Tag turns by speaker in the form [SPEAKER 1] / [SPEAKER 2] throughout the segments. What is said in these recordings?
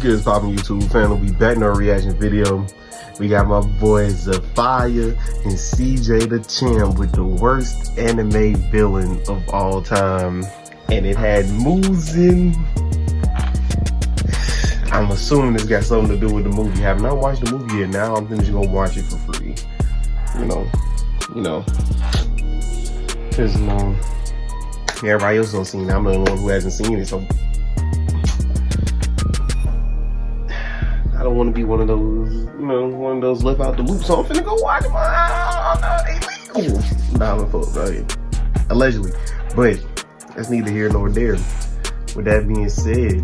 [SPEAKER 1] is popping YouTube family? We back in our reaction video. We got my boy zephfire and cjdachamp with the worst anime villain of all time. And it had Muzan. I'm assuming this got something to do with the movie. Have not watched the movie yet. Now I'm just gonna watch it for free. You know. Cause everybody else don't see it. I'm the only one who hasn't seen it, so I don't want to be one of those, left out the loop. So I'm finna go watch it. Illegal. Nah, I'm fucked, right? Allegedly, but that's neither here nor there. With that being said,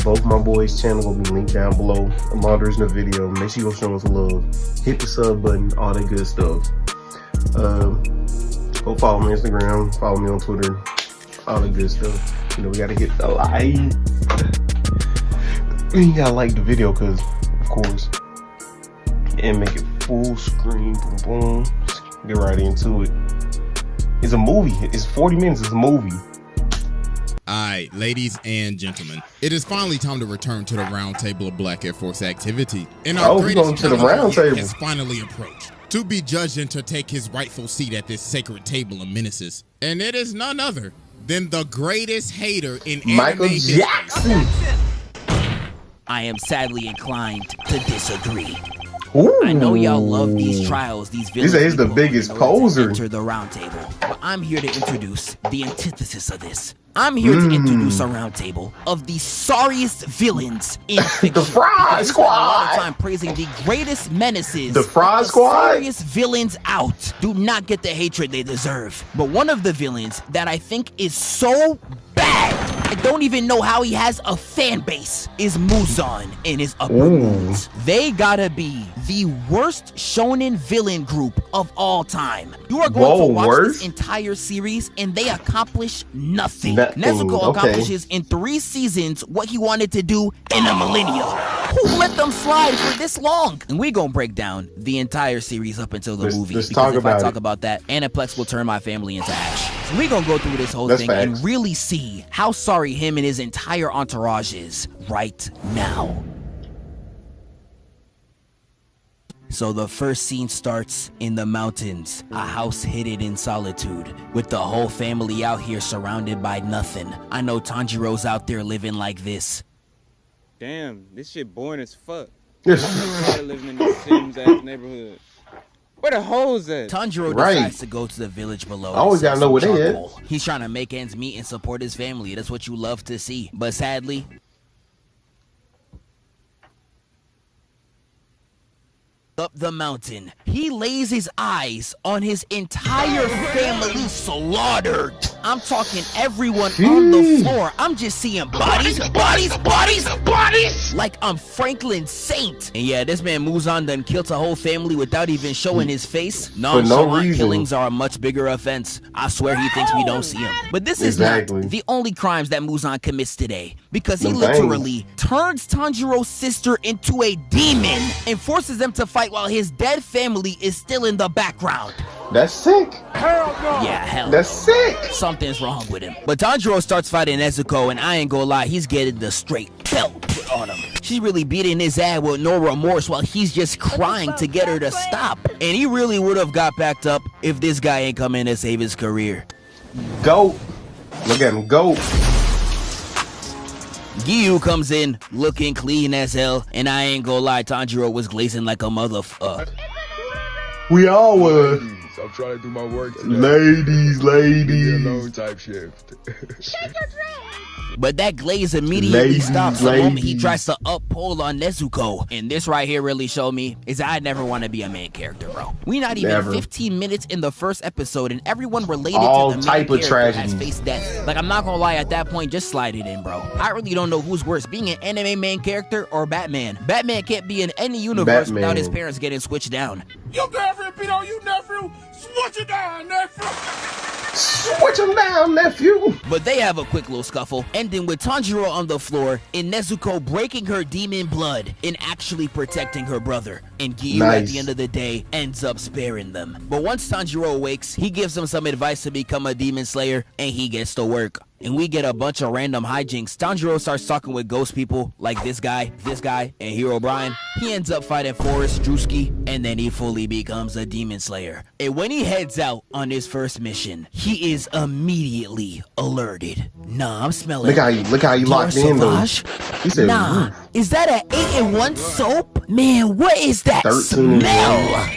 [SPEAKER 1] both my boys' channel will be linked down below. I'm ordering the video. Make sure you go show them some love. Hit the sub button, all that good stuff. Go follow me on Instagram, follow me on Twitter, all the good stuff. You know, we gotta get the like. You gotta like the video, cause of course, and make it full screen. Boom, boom. Get right into it. It's a movie. It's 40 minutes. It's a movie.
[SPEAKER 2] Alright, ladies and gentlemen, it is finally time to return to the round table of Black Air Force activity. And our greatest
[SPEAKER 1] to the round table
[SPEAKER 2] has finally approached, to be judged and to take his rightful seat at this sacred table of menaces. And it is none other than the greatest hater in
[SPEAKER 1] Michael
[SPEAKER 2] anime
[SPEAKER 1] Jackson.
[SPEAKER 3] I am sadly inclined to disagree.
[SPEAKER 1] Ooh.
[SPEAKER 3] I know y'all love these trials, these villains.
[SPEAKER 1] He's the biggest poser.
[SPEAKER 3] Enter the round table, but I'm here to introduce the antithesis of this. I'm here to introduce a round table of the sorriest villains in fiction.
[SPEAKER 1] The Fry Squad.
[SPEAKER 3] A lot of time praising the greatest menaces.
[SPEAKER 1] The Fry Squad.
[SPEAKER 3] The sorriest villains out do not get the hatred they deserve. But one of the villains that I think is so bad, I don't even know how he has a fan base, is Muzan and his upbringings. They gotta be the worst shonen villain group of all time. You are going to watch this entire series and they accomplish nothing. Nezuko accomplishes in 3 seasons what he wanted to do in a millennia. Who let them slide for this long? And we gonna break down the entire series up until the movie. Because if I talk about that, Aniplex will turn my family into ash. So we gonna go through this whole thing and really see how sorry him and his entire entourage is right now. So the first scene starts in the mountains, a house hidden in solitude, with the whole family out here surrounded by nothing. I know Tanjiro's out there living like this.
[SPEAKER 4] Damn, this shit boring as fuck. I'm tired of living in this Sims-ass neighborhood. Where the hoes at?
[SPEAKER 3] Tanjiro decides to go to the village below.
[SPEAKER 1] I always gotta know where they at.
[SPEAKER 3] He's trying to make ends meet and support his family. That's what you love to see. But sadly, up the mountain, he lays his eyes on his entire family slaughtered. I'm talking everyone on the floor. I'm just seeing bodies. Like I'm Franklin Saint. And yeah, this man Muzan done killed a whole family without even showing his face. Nonchalant killings are a much bigger offense. I swear he thinks we don't see him. But this is not the only crimes that Muzan commits today, because he literally turns Tanjiro's sister into a demon and forces them to fight while his dead family is still in the background.
[SPEAKER 1] That's sick.
[SPEAKER 4] Hell no.
[SPEAKER 3] Yeah, hell.
[SPEAKER 1] That's sick.
[SPEAKER 3] Something's wrong with him. But Tanjiro starts fighting Nezuko, and I ain't gonna lie, he's getting the straight belt put on him. She's really beating his ass with no remorse while he's just crying to get her to stop. And he really would have got backed up if this guy ain't come in to save his career.
[SPEAKER 1] Go. Look at him go.
[SPEAKER 3] Giyu comes in looking clean as hell, and I ain't gonna lie, Tanjiro was glazing like a motherfucker.
[SPEAKER 1] We all were.
[SPEAKER 5] I'm trying to do my work today.
[SPEAKER 1] Ladies.
[SPEAKER 5] Alone type shift.
[SPEAKER 3] But that glaze immediately stops the moment he tries to uphold on Nezuko. And this right here really showed me is I never want to be a main character, bro. We not even 15 minutes in the first episode and everyone related to the main character has faced death. Like, I'm not gonna lie, at that point, just slide it in, bro. I really don't know who's worse, being an anime main character or Batman. Batman can't be in any universe without his parents getting switched down.
[SPEAKER 6] Your girlfriend beat on you, nephew. Switch it down, nephew.
[SPEAKER 1] Switch him down, nephew.
[SPEAKER 3] But they have a quick little scuffle, ending with Tanjiro on the floor and Nezuko breaking her demon blood and actually protecting her brother. And Giyu at the end of the day ends up sparing them. But once Tanjiro awakes, he gives him some advice to become a demon slayer and he gets to work. and we get a bunch of random hijinks. Tanjiro starts talking with ghost people like this guy, and Hero Brian. He ends up fighting Forrest Drewski, and then he fully becomes a demon slayer. And when he heads out on his first mission, he is immediately alerted. Nah, I'm smelling.
[SPEAKER 1] Look how you locked in though. He said,
[SPEAKER 3] nah, is that an 8-in-1 soap? Man, what is that smell?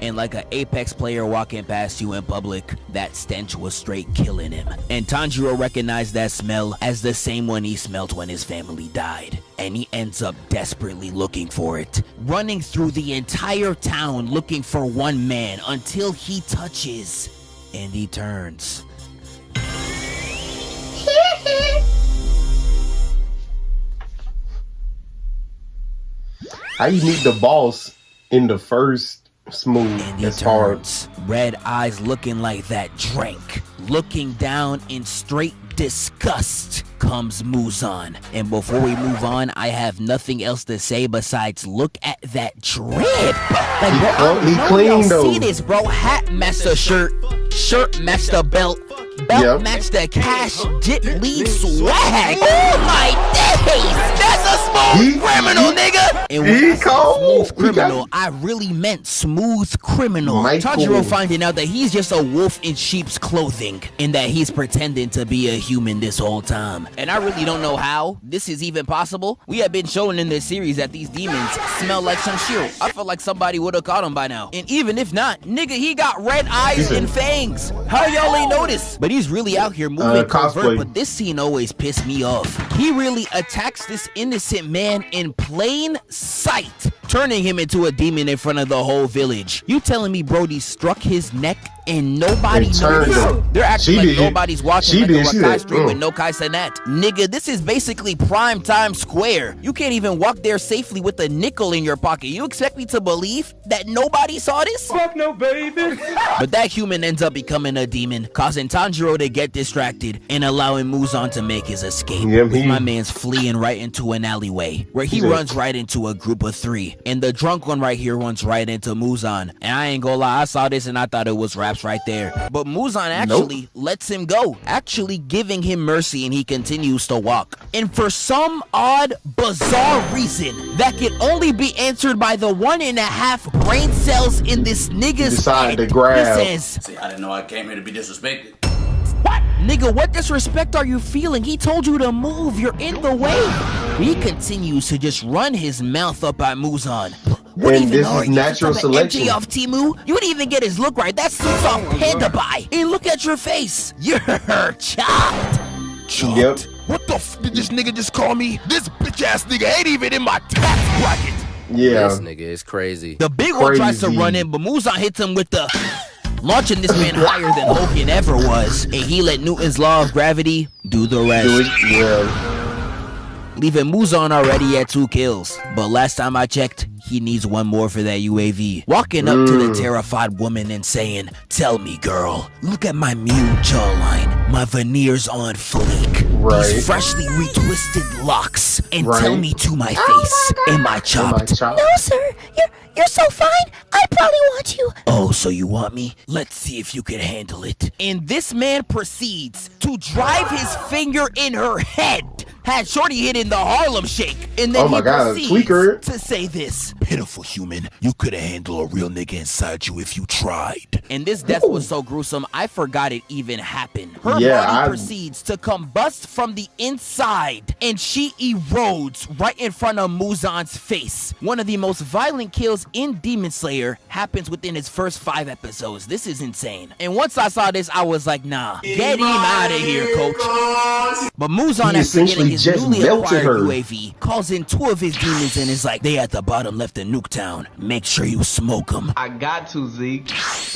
[SPEAKER 3] And like an Apex player walking past you in public, that stench was straight killing him. And Tanjiro recognized that smell as the same one he smelled when his family died. And he ends up desperately looking for it, running through the entire town looking for one man until he touches and he turns.
[SPEAKER 1] How you meet the boss in the first smooth?
[SPEAKER 3] And he
[SPEAKER 1] That's
[SPEAKER 3] turns,
[SPEAKER 1] hard.
[SPEAKER 3] red eyes looking like that drink. Looking down in straight disgust comes Muzan. And before we move on, I have nothing else to say besides look at that drip. Like, bro,
[SPEAKER 1] He clean though.
[SPEAKER 3] See this, bro? Hat matched the shirt matched the belt matched the cash, jit lead swag. Oh my days! That's a smooth criminal, nigga! And when I said smooth criminal, I really meant smooth criminal. Tanjiro finding out that he's just a wolf in sheep's clothing and that he's pretending to be a human this whole time. And I really don't know how this is even possible. We have been shown in this series that these demons smell like Shanshiro. I feel like somebody would have caught him by now. And even if not, nigga, he got red eyes and fangs. How y'all ain't noticed? But he's really out here moving covert, but this scene always pissed me off. He really attacks this innocent man in plain sight, turning him into a demon in front of the whole village. You telling me Brody struck his neck and nobody noticed? They're acting like nobody's watching like a Rakai stream with no Kai Sanat. Nigga, this is basically prime time square. You can't even walk there safely with a nickel in your pocket. You expect me to believe that nobody saw this?
[SPEAKER 6] Fuck no, baby.
[SPEAKER 3] But that human ends up becoming a demon, causing Tanjiro to get distracted and allowing Muzan to make his escape. With my man's fleeing right into an alleyway where he runs right into a group of 3. And the drunk one right here runs right into Muzan. And I ain't gonna lie, I saw this and I thought it was raps right there. But Muzan actually lets him go, actually giving him mercy, and he continues to walk. And for some odd, bizarre reason that can only be answered by the 1.5 brain cells in this nigga's head, he says,
[SPEAKER 7] "See, I didn't know I came here to be disrespected."
[SPEAKER 3] What? Nigga, what disrespect are you feeling? He told you to move. You're in the way. He continues to just run his mouth up at Muzan. What
[SPEAKER 1] and this is natural selection.
[SPEAKER 3] Off Timu? You didn't even get his look right. That suit's off Panda Buy. And look at your face. You're chopped.
[SPEAKER 1] Yep.
[SPEAKER 6] What the f did this nigga just call me? This bitch ass nigga ain't even in my tax bracket.
[SPEAKER 1] Yeah.
[SPEAKER 8] This nigga is crazy.
[SPEAKER 3] The big one tries to run in, but Muzan hits him with the... launching this man higher than Hogan ever was. And he let Newton's law of gravity do the rest. Leaving Muzan already at 2 kills. But last time I checked, he needs 1 more for that UAV. Walking up to the terrified woman and saying, "Tell me, girl, look at my mute jawline, my veneers on fleek, these freshly retwisted locks, and tell me to my face, am I chopped?"
[SPEAKER 9] No, sir, you're so fine, I probably want you.
[SPEAKER 3] Oh, so you want me? Let's see if you can handle it. And this man proceeds to drive his finger in her head. Had Shorty hit in the Harlem Shake. And then he proceeds to say this:
[SPEAKER 6] "Pitiful human, you could have handled a real nigga inside you if you tried."
[SPEAKER 3] And this death was so gruesome, I forgot it even happened. Her body proceeds to combust from the inside, and she erodes right in front of Muzan's face. One of the most violent kills in Demon Slayer happens within its first 5 episodes. This is insane. And once I saw this, I was like, nah, get him out of here, coach. But Muzan, after getting his newly acquired UAV, calls in 2 of his demons and is like, "They at the bottom left in Nuketown. Make sure you smoke them."
[SPEAKER 1] I got to, Zeke.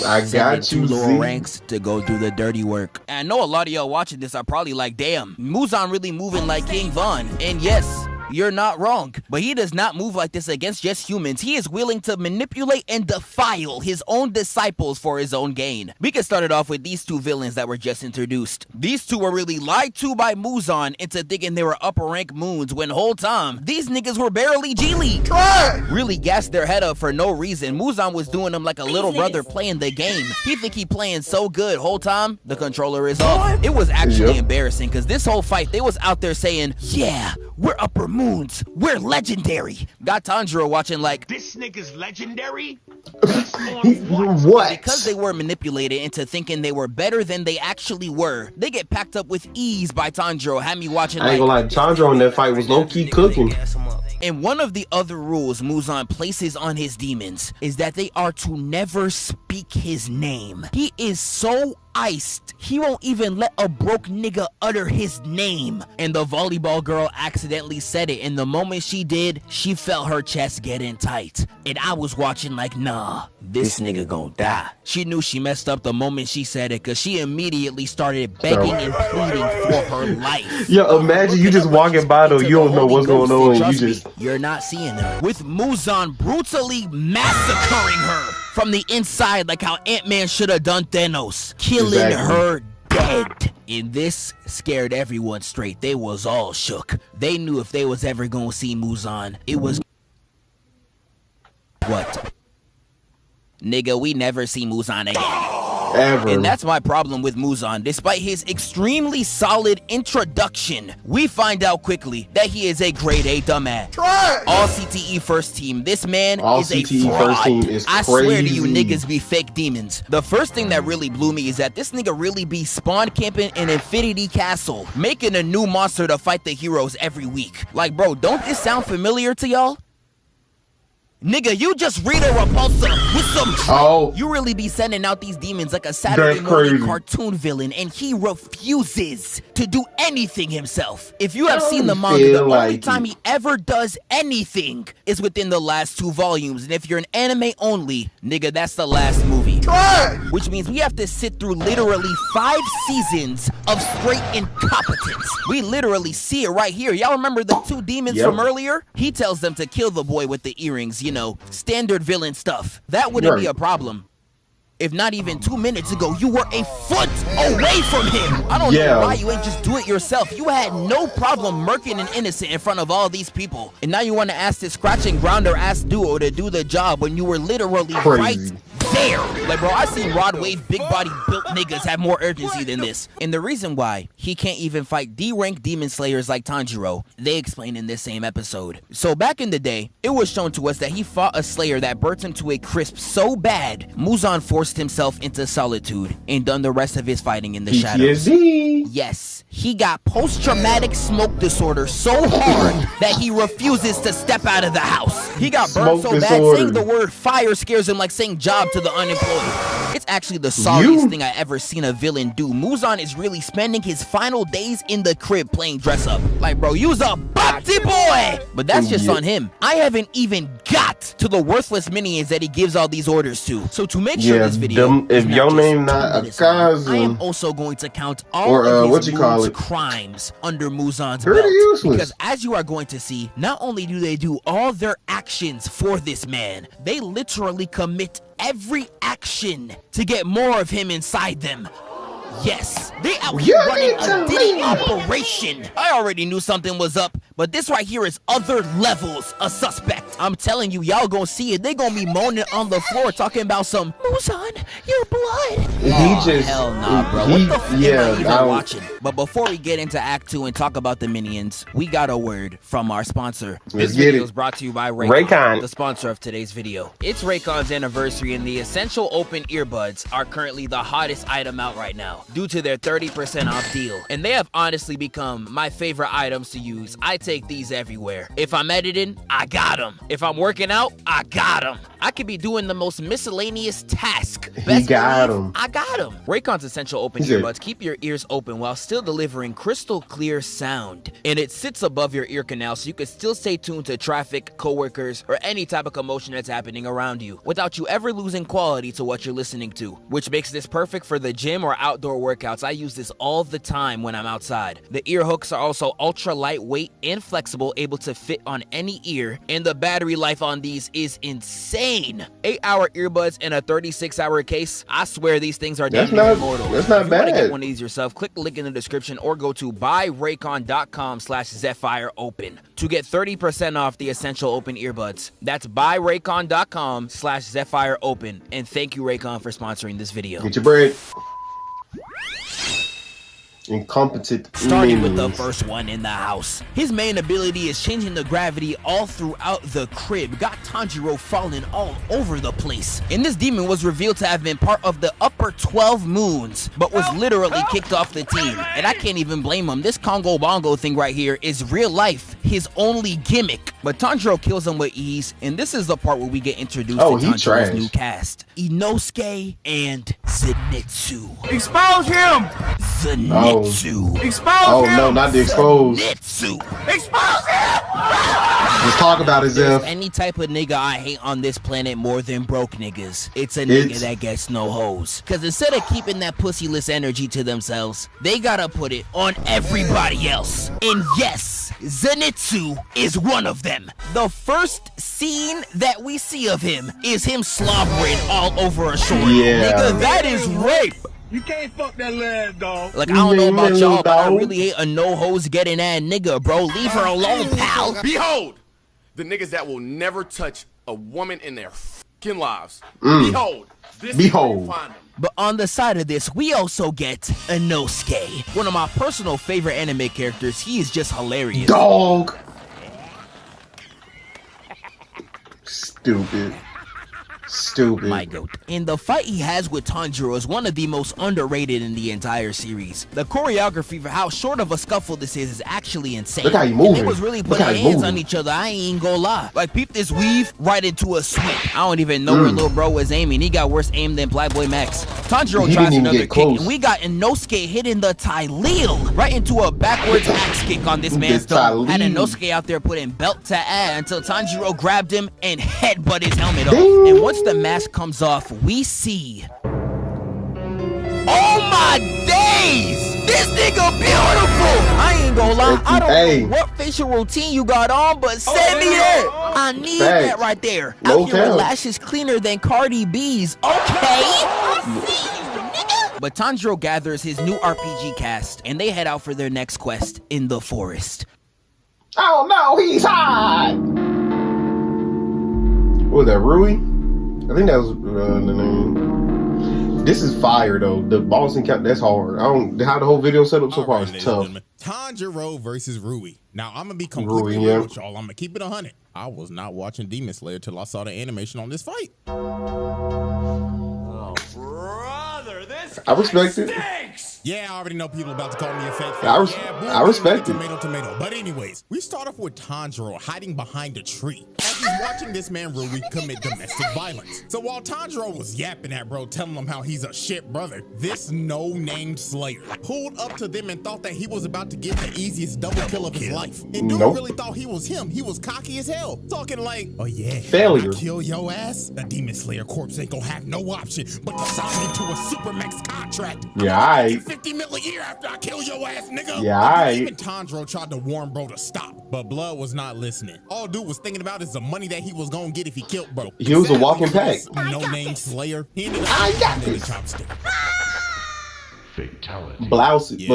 [SPEAKER 1] I got
[SPEAKER 3] you,
[SPEAKER 1] 2
[SPEAKER 3] lower ranks to go do the dirty work. And I know a lot of y'all watching this are probably like, damn, Muzan really moving like King Von. And yes, You're not wrong. But he does not move like this against just humans. He is willing to manipulate and defile his own disciples for his own gain. We can start it off with these two villains that were just introduced. These two were really lied to by Muzan into thinking they were upper rank moons when whole time these niggas were barely G League. Really gassed their head up for no reason. Muzan was doing them like a little brother playing the game. He think he playing so good whole time the controller is off. It was actually embarrassing because this whole fight they was out there saying, yeah, we're upper moons, we're legendary. Got Tanjiro watching like,
[SPEAKER 6] This nigga's legendary?
[SPEAKER 1] What?
[SPEAKER 3] because they were manipulated into thinking they were better than they actually were. They get packed up with ease by Tanjiro, had me watching
[SPEAKER 1] I ain't gonna lie, Tanjiro in that fight was low-key cooking.
[SPEAKER 3] And one of the other rules Muzan places on his demons is that they are to never speak his name. He is so iced, he won't even let a broke nigga utter his name. And the volleyball girl accidentally said it, and the moment she did, she felt her chest getting tight. And I was watching like, nah, this nigga gon' die. She knew she messed up the moment she said it, cause she immediately started begging and pleading for her life.
[SPEAKER 1] Yo, imagine you just walking by though, you don't know what's going on, and you just...
[SPEAKER 3] You're not seeing her. With Muzan brutally massacring her from the inside like how Ant-Man should have done Thanos, killing her dead. And this scared everyone straight. They was all shook. They knew if they was ever gonna see Muzan, it was... What? Nigga, we never see Muzan again.
[SPEAKER 1] Ever.
[SPEAKER 3] And that's my problem with Muzan. Despite his extremely solid introduction, we find out quickly that he is a grade A dumbass. All CTE first team. This man is a fraud.
[SPEAKER 1] First team is
[SPEAKER 3] I
[SPEAKER 1] crazy.
[SPEAKER 3] swear to you niggas be fake demons. The first thing that really blew me is that this nigga really be spawn camping in Infinity Castle, making a new monster to fight the heroes every week. Like, bro, don't this sound familiar to y'all? Nigga, you just read a repulsor with some truth. You really be sending out these demons like a Saturday morning cartoon villain, and he refuses to do anything himself. If you have seen the manga, the only time he ever does anything is within the last 2 volumes. And if you're an anime only, nigga, that's the last movie. Which means we have to sit through literally 5 seasons of straight incompetence. We literally see it right here. Y'all remember the 2 demons from earlier? He tells them to kill the boy with the earrings, you know, standard villain stuff. That wouldn't be a problem. If not even 2 minutes ago, you were a foot away from him. I don't know why you ain't just do it yourself. You had no problem murking an innocent in front of all these people. And now you want to ask this scratching grounder ass duo to do the job when you were literally right there. Like, bro, I seen Rod Wave big body built niggas have more urgency than this. And the reason why he can't even fight D-rank demon slayers like Tanjiro, they explain in this same episode. So back in the day, it was shown to us that he fought a slayer that burnt him to a crisp so bad, Muzan forced himself into solitude and done the rest of his fighting in the shadows. Yes, he got post-traumatic smoke disorder so hard that he refuses to step out of the house. He got burned so bad, saying the word fire scares him like saying job to the unemployed. It's actually the sorriest thing I ever seen a villain do. Muzan is really spending his final days in the crib playing dress up. Like, bro, you's a butty boy! But that's just on him. I haven't even got to the worthless minions that he gives all these orders to. So to make sure this video
[SPEAKER 1] if your name not a cousin,
[SPEAKER 3] I am also going to count all of his crimes under Muzan's belt. Because as you are going to see, not only do they do all their actions for this man, they literally commit every action to get more of him inside them. Yes, they out here running a Diddy operation. I already knew something was up, but this right here is other levels of suspect. I'm telling you, y'all gonna see it. They gonna be moaning on the floor talking about some Muzan, your blood. Hell nah, bro. What the fuck am I even watching? But before we get into Act 2 and talk about the minions, we got a word from our sponsor. This video is brought to you by Raycon, the sponsor of today's video. It's Raycon's anniversary, and the Essential Open earbuds are currently the hottest item out right now due to their 30% off deal. And they have honestly become my favorite items to use. I take these everywhere. If I'm editing, I got them. If I'm working out, I got them. I could be doing the most miscellaneous task.
[SPEAKER 1] He got him.
[SPEAKER 3] I got him. Raycon's essential open earbuds keep your ears open while still delivering crystal clear sound. And it sits above your ear canal so you can still stay tuned to traffic, coworkers, or any type of commotion that's happening around you without you ever losing quality to what you're listening to, which makes this perfect for the gym or outdoor workouts. I use this all the time when I'm outside. The ear hooks are also ultra lightweight and flexible, able to fit on any ear, and the battery life on these is insane. 8-hour earbuds in a 36-hour case. I swear these things are damn near immortal.
[SPEAKER 1] That's not
[SPEAKER 3] if you
[SPEAKER 1] bad.
[SPEAKER 3] Want to get one of these yourself, click the link in the description or go to buyraycon.com/zephfire to get 30% off the essential open earbuds. That's buyraycon.com/zephfire. And thank you, Raycon, for sponsoring this video.
[SPEAKER 1] Get your bread. Incompetent.
[SPEAKER 3] Starting with the first one in the house. His main ability is changing the gravity all throughout the crib. Got Tanjiro falling all over the place. And this demon was revealed to have been part of the upper 12 moons, but was literally kicked off the team. And I can't even blame him. This Congo Bongo thing right here is real life, his only gimmick. But Tanjiro kills him with ease, and this is the part where we get introduced to Tanjiro's new cast. Inosuke and Zenitsu.
[SPEAKER 6] Expose him!
[SPEAKER 3] Zenitsu.
[SPEAKER 6] Expose him!
[SPEAKER 1] No, not the expose.
[SPEAKER 3] Zenitsu.
[SPEAKER 6] Expose him!
[SPEAKER 1] Let's talk about it, Zeph.
[SPEAKER 3] Any type of nigga I hate on this planet more than broke niggas, it's a nigga that gets no hoes. Cause instead of keeping that pussyless energy to themselves, they gotta put it on everybody else. And yes, Zenitsu is one of them. The first scene that we see of him is him slobbering all over a shore.
[SPEAKER 1] Yeah.
[SPEAKER 3] Nigga, that is rape.
[SPEAKER 6] You can't fuck that lad, dog.
[SPEAKER 3] Like, I don't know about y'all, but I really hate a no hoes getting that nigga, bro. Leave her alone, pal.
[SPEAKER 8] Behold, the niggas that will never touch a woman in their fucking lives. Behold, this is where you find them.
[SPEAKER 3] But on the side of this, we also get Inosuke, one of my personal favorite anime characters. He is just hilarious.
[SPEAKER 1] Dog. Stupid.
[SPEAKER 3] My goat. And the fight he has with Tanjiro is one of the most underrated in the entire series. The choreography for how short of a scuffle this is actually insane.
[SPEAKER 1] Look how he moving.
[SPEAKER 3] They was really putting hands on each other. I ain't gonna lie. Like, peep this weave right into a sweep. I don't even know where little bro was aiming. He got worse aim than Playboy Max. Tanjiro tries another kick, and we got Inosuke hitting the Tyleel right into a backwards axe kick on this man's dome. Had Inosuke out there putting belt to ass until Tanjiro grabbed him and headbutt his helmet off. And once the mask comes off, we see... Oh my days! This nigga beautiful! I ain't gonna lie, I don't know what facial routine you got on, but send me that! I need that right there. Out here with lashes cleaner than Cardi B's. Okay? I see you, nigga! But Tanjiro gathers his new RPG cast, and they head out for their next quest in the forest.
[SPEAKER 1] Oh no, he's hot! What was that, Rui? I think that was the name. This is fire though. The boss encounter, that's hard. I don't how the whole video set up so far is tough.
[SPEAKER 2] Tanjiro versus Rui. Now I'm gonna be completely real with y'all. I'm gonna keep it 100. I was not watching Demon Slayer till I saw the animation on this fight.
[SPEAKER 8] Oh, brother, this
[SPEAKER 1] I respect it.
[SPEAKER 2] Yeah, I already know people about to call me a fake fan.
[SPEAKER 1] I respect it.
[SPEAKER 2] Tomato. But anyways, we start off with Tanjiro hiding behind a tree as he's watching this man Rui commit domestic violence. So while Tanjiro was yapping at bro, telling him how he's a shit brother, this no-named Slayer pulled up to them and thought that he was about to get the easiest double kill of his life. And dude really thought he was him. He was cocky as hell, talking like, oh yeah,
[SPEAKER 1] failure.
[SPEAKER 2] I kill your ass, the Demon Slayer corpse ain't gonna have no option but to sign me to a super max contract.
[SPEAKER 1] Yeah, alright.
[SPEAKER 2] 50 mil a year after I kill your ass, nigga.
[SPEAKER 1] Yeah, alright.
[SPEAKER 2] Even Tanjiro tried to warn bro to stop, but Blood was not listening. All dude was thinking about is the money that he was gonna get if he killed bro.
[SPEAKER 1] He was a walking pack.
[SPEAKER 2] No-name Slayer. He ended up the chopstick.
[SPEAKER 5] Fatality.
[SPEAKER 1] Blouse it.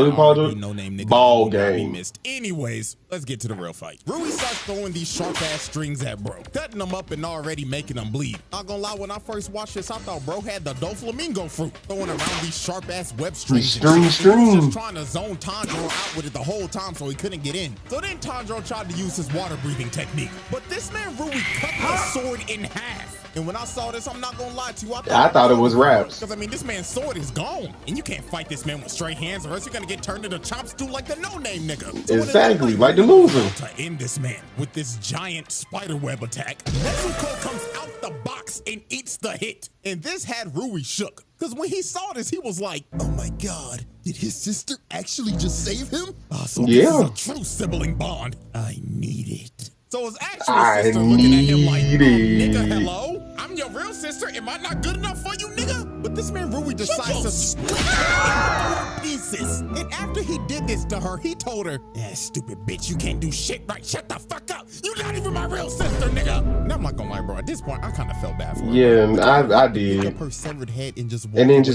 [SPEAKER 1] Ball game.
[SPEAKER 2] Anyways, let's get to the real fight. Rui starts throwing these sharp ass strings at bro, cutting them up and already making them bleed. Not gonna lie, when I first watched this, I thought bro had the Doflamingo fruit, throwing around these sharp ass web strings. He was just trying to zone Tanjiro out with it the whole time so he couldn't get in. So then Tanjiro tried to use his water breathing technique, but this man Rui cut the sword in half. And when I saw this, I'm not gonna lie to you, I thought it was raps. Because I mean, this man's sword is gone, and you can't fight this man with straight hands, or else you're gonna get turned into chop stew like the no-name nigga. So
[SPEAKER 1] exactly, like the loser.
[SPEAKER 2] To end this man with this giant spider web attack, Nezuko comes out the box clicks and eats the hit. And this had Rui shook. Because when he saw this, he was like, oh my God, did his sister actually just save him? So this is a true sibling bond. I need it. So his actual sister looking at him like, nigga, hello? I'm your real sister. Am I not good enough for you, nigga? But this man Rui decides to split her into pieces. And after he did this to her, he told her, stupid bitch, you can't do shit right. Shut the fuck up. You not even my real sister, nigga. And I'm not gonna lie, bro. At this point, I kind of felt bad for her.
[SPEAKER 1] Yeah, I did.
[SPEAKER 2] Pick up her severed head and just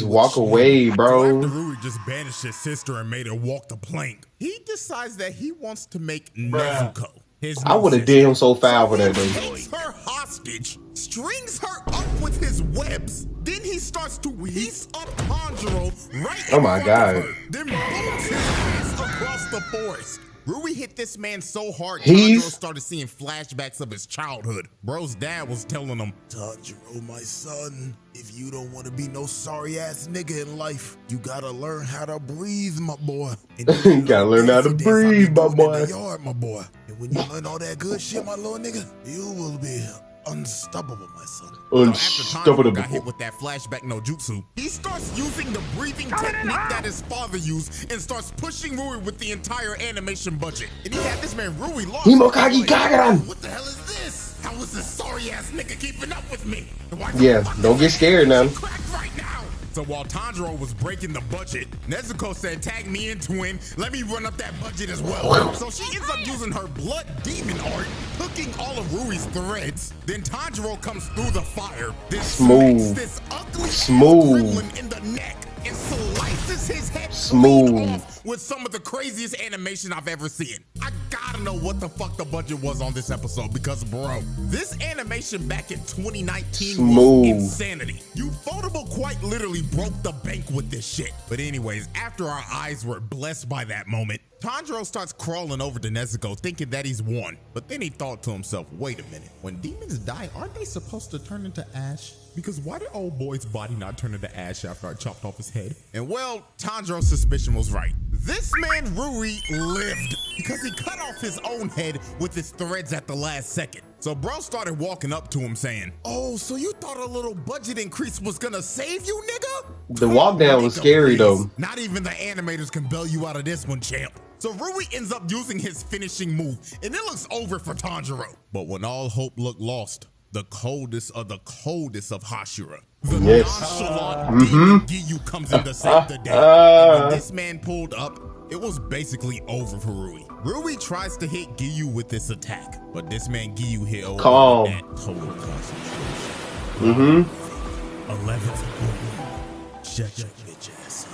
[SPEAKER 1] walk away, bro.
[SPEAKER 2] So after Rui just banished his sister and made her walk the plank, he decides that he wants to make Nezuko his
[SPEAKER 1] I would have did him so foul for that, though.
[SPEAKER 2] He takes her hostage, strings her up with his webs. Then he starts to piece up Tanjiro right in front of her. Then booms his ass across the forest. Rui hit this man so hard, Tanjiro started seeing flashbacks of his childhood. Bro's dad was telling him, Tanjiro, my son, if you don't want to be no sorry-ass nigga in life, you gotta learn how to breathe, my boy.
[SPEAKER 1] You gotta learn how to breathe, my boy.
[SPEAKER 2] In the yard, my boy. And when you learn all that good shit, my little nigga, you will be unstoppable, my son.
[SPEAKER 1] Unstoppable.
[SPEAKER 2] So after Tanjiro got hit with that flashback no jutsu, he starts using the breathing technique that his father used and starts pushing Rui with the entire animation budget. And he had this man Rui lost.
[SPEAKER 1] Himokage Kagaran.
[SPEAKER 2] What the hell is this? How is this sorry ass nigga keeping up with me?
[SPEAKER 1] Yeah, don't get scared now.
[SPEAKER 2] So while Tanjiro was breaking the budget, Nezuko said, tag me in, twin. Let me run up that budget as well. So she ends up using her blood demon art, hooking all of Rui's threads. Then Tanjiro comes through the fire. Then smacks this ugly gremlin in the neck and slices his head clean off with some of the craziest animation I've ever seen. I gotta know what the fuck the budget was on this episode because, bro, this animation back in 2019 was insanity. Ufotable quite literally broke the bank with this shit. But anyways, after our eyes were blessed by that moment, Tanjiro starts crawling over to Nezuko thinking that he's won. But then he thought to himself, wait a minute, when demons die, aren't they supposed to turn into ash? Because why did old boy's body not turn into ash after I chopped off his head? And well, Tanjiro's suspicion was right. This man Rui lived because he cut off his own head with his threads at the last second. So bro started walking up to him saying, oh, so you thought a little budget increase was gonna save you, nigga?
[SPEAKER 1] The walk down was scary though.
[SPEAKER 2] Not even the animators can bail you out of this one, champ. So Rui ends up using his finishing move and it looks over for Tanjiro. But when all hope looked lost, the coldest of Hashira, the nonchalant demon Giyu comes in to save the day. And when this man pulled up, it was basically over for Rui. Rui tries to hit Giyu with this attack, but this man Giyu hit over that total concentration. 11th. Shut your bitch ass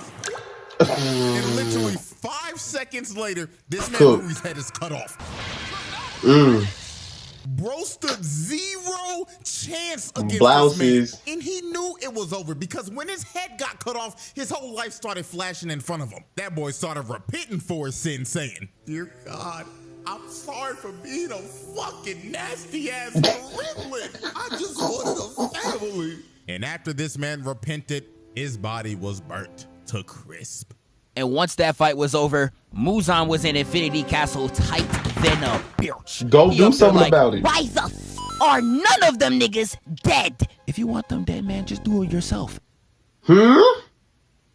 [SPEAKER 2] up. And literally 5 seconds later, this man Rui's head is cut off. Bro stood 0 chance against this man, and he knew it was over because when his head got cut off, his whole life started flashing in front of him. That boy started repenting for his sin, saying, dear God, I'm sorry for being a fucking nasty ass gremlin. I just wanted a family. And after this man repented, his body was burnt to crisp.
[SPEAKER 3] And once that fight was over, Muzan was in Infinity Castle tight than a bitch.
[SPEAKER 1] Go do something about it.
[SPEAKER 9] Why the are none of them niggas dead?
[SPEAKER 3] If you want them dead, man, just do it yourself. This